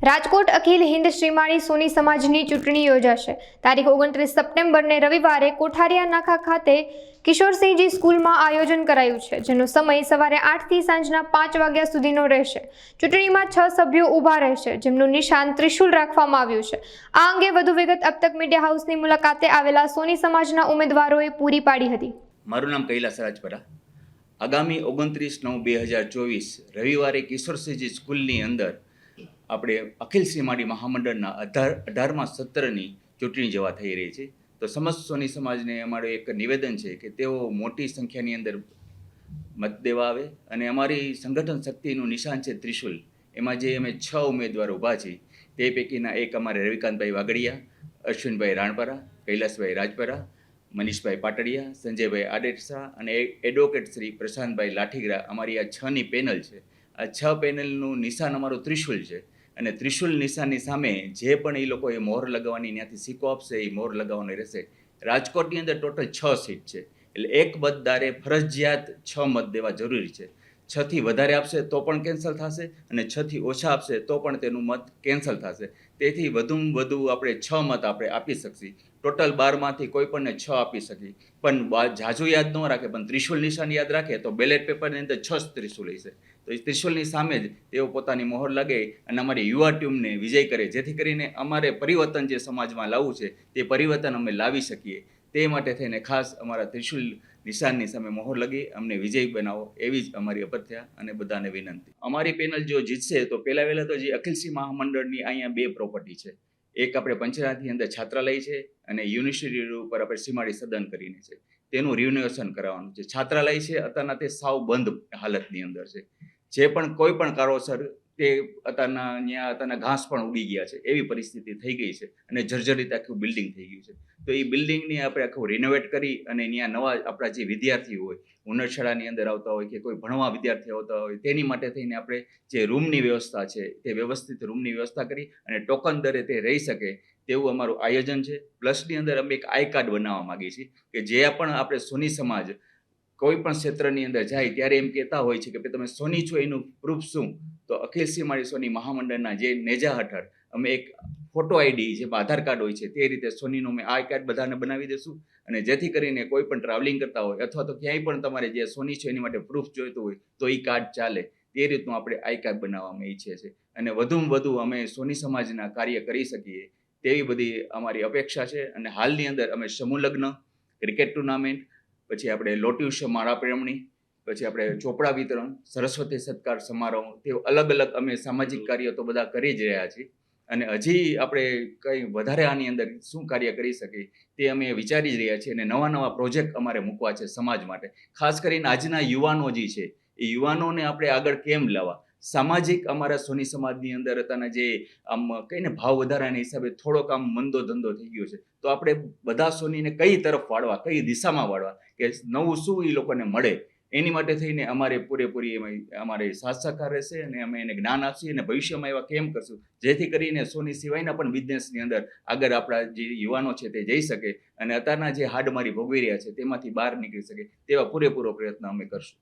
રાજકોટ અખિલ હિન્દ શ્રીમાળી સોની સમાજની ચૂંટણી યોજાશે. તારીખ 29 સપ્ટેમ્બરને રવિવારે કોઠારિયા નાકા ખાતે કિશોરસિંહજી સ્કૂલમાં આયોજન કરાયું છે, જેનો સમય સવારે 8 થી સાંજના 5 વાગ્યા સુધીનો રહેશે. ચૂંટણીમાં 6 સભ્યો ઊભા રહેશે, જેમનું નિશાન ત્રિશુલ રાખવામાં આવ્યું છે. આ અંગે વધુ વિગત અબ તક મીડિયા હાઉસની મુલાકાતે આવેલા સોની સમાજના ઉમેદવારોએ પૂરી પાડી હતી. મારું નામ કૈલાસ રાજપરા. આગામી 29/9/2024 રવિવારે કિશોરસિંહજી સ્કૂલની અંદર આપણે અખિલ શ્રીમાળી મહામંડળના 18મા સત્રની ચૂંટણી જવા થઈ રહી છે. તો સમસ્ત સોની સમાજને અમારું એક નિવેદન છે કે તેઓ મોટી સંખ્યાની અંદર મત દેવા આવે અને અમારી સંગઠન શક્તિનું નિશાન છે ત્રિશુલ. એમાં જે અમે 6 ઉમેદવારો ઊભા છીએ તે પૈકીના એક અમારે રવિકાંતભાઈ વાગડિયા, અશ્વિનભાઈ રાણપરા, કૈલાસભાઈ રાજપરા, મનીષભાઈ પાટડિયા, સંજયભાઈ આડેસરા અને એડવોકેટ શ્રી પ્રશાંતભાઈ લાઠીગરા. અમારી આ 6ની પેનલ છે. આ 6 પેનલનું નિશાન અમારું ત્રિશુલ છે અને ત્રિશુલ નિશાનની સામે જે પણ એ લોકોએ મોહર લગાવવાની ત્યાંથી સિક્કો આપશે એ મોહર લગાવવાનો રહેશે. રાજકોટની અંદર ટોટલ 6 સીટ છે, એટલે એક મતદારે ફરજિયાત 6 મત દેવા જરૂરી છે. 6 થી વધારે આપશે તો પણ કેન્સલ થશે અને 6 થી ઓછા આપશે તો પણ તેનું મત કેન્સલ થશે. તેથી વધુમાં વધુ આપણે 6 મત આપણે આપી શકીએ. ટોટલ 12માંથી કોઈ પણને 6 આપી શકીએ, પણ ઝાઝું યાદ ન રાખે પણ ત્રિશુલ નિશાન યાદ રાખે તો બેલેટ પેપરની અંદર 6 ત્રિશુલ હશે. તો એ ત્રિશુલની સામે જ તેઓ પોતાની મોહર લગે અને અમારી યુવા ટીમને વિજય કરે, જેથી કરીને અમારે પરિવર્તન જે સમાજમાં લાવવું છે તે પરિવર્તન અમે લાવી શકીએ. તે માટે થઈને ખાસ અમારા ત્રિશુલ નિશાનની સામે મોહર લગી અમને વિજય બનાવો એવી જ અમારી અપેક્ષા અને બધાને વિનંતી. અમારી પેનલ જો જીતશે તો પહેલાં તો જે અખિલસિંહ મહામંડળની અહીંયા 2 પ્રોપર્ટી છે. એક આપણે પંચનાથની અંદર છાત્રાલય છે અને યુનિવર્સિટી ઉપર આપણે સીમાડી સદન કરીને છે, તેનું રિનોવેશન કરાવવાનું છે. છાત્રાલય છે અત્યારના તે સાવ બંધ હાલતની અંદર છે. જે પણ કોઈ પણ કારણોસર તે અત્યારના ઘાસ પણ ઉડી ગયા છે એવી પરિસ્થિતિ થઈ ગઈ છે અને જર્જરિત આખું બિલ્ડિંગ થઈ ગયું છે. તો એ બિલ્ડિંગને આપણે આખું રિનોવેટ કરી અને ત્યાં નવા આપણા જે વિદ્યાર્થીઓ હોય, ઉન્નત શાળાની અંદર આવતા હોય કે કોઈ ભણવા વિદ્યાર્થીઓ આવતા હોય તેની માટે થઈને આપણે જે રૂમની વ્યવસ્થા છે તે વ્યવસ્થિત રૂમની વ્યવસ્થા કરી અને ટોકન દરે તે રહી શકે તેવું અમારું આયોજન છે. પ્લસની અંદર અમે એક આઈ કાર્ડ બનાવવા માગીએ છીએ કે જે પણ આપણે સોની સમાજ કોઈ પણ ક્ષેત્રની અંદર જાય ત્યારે એમ કહેતા હોય છે કે તમે સોની છો એનું પ્રૂફ શું? તો અખિલ શ્રીમાળી સોની મહામંડળના જે નેજા હેઠળ અમે એક ફોટો આઈડી જેમાં આધાર કાર્ડ હોય છે તે રીતે સોનીનું અમે આઈ કાર્ડ બધાને બનાવી દઈશું અને જેથી કરીને કોઈ પણ ટ્રાવેલિંગ કરતા હોય અથવા તો ક્યાંય પણ તમારે જે સોની છે એની માટે પ્રૂફ જોઈતું હોય તો એ કાર્ડ ચાલે. તે રીતનું આપણે આઈ કાર્ડ બનાવવામાં ઈચ્છીએ છીએ અને વધુમાં વધુ અમે સોની સમાજના કાર્ય કરી શકીએ તેવી બધી અમારી અપેક્ષા છે. અને હાલની અંદર અમે સમૂહ લગ્ન, ક્રિકેટ ટુર્નામેન્ટ, પછી આપણે લોટ્યુશ માળા પ્રેમણી, પછી આપણે ચોપડા વિતરણ, સરસ્વતી સત્કાર સમારોહ, તે અલગ અલગ અમે સામાજિક કાર્ય તો બધા કરી જ રહ્યા છીએ અને હજી આપણે કંઈ વધારે આની અંદર શું કાર્ય કરી શકીએ તે અમે વિચારી જ રહ્યા છીએ અને નવા પ્રોજેક્ટ અમારે મૂકવા છે સમાજ માટે. ખાસ કરીને આજના યુવાનો જે છે એ યુવાનોને આપણે આગળ કેમ લાવવા. સામાજિક અમારા સોની સમાજની અંદર અત્યારના જે આમ કહીને ભાવ વધારાના હિસાબે થોડોક આમ મંદો ધંધો થઈ ગયો છે, તો આપણે બધા સોનીને કઈ તરફ વાળવા, કઈ દિશામાં વાળવા કે નવું શું એ લોકોને મળે એની માટે થઈને અમારે પૂરેપૂરી અમારે સાથ સહકાર રહેશે અને અમે એને જ્ઞાન આપીએ અને ભવિષ્યમાં એવા કેમ કરશું જેથી કરીને સોની સિવાયના પણ બિઝનેસની અંદર આગળ આપણા જે યુવાનો છે તે જઈ શકે અને અત્યારના જે હાડમારી ભોગવી રહ્યા છે તેમાંથી બહાર નીકળી શકે તેવા પૂરેપૂરો પ્રયત્ન અમે કરશું.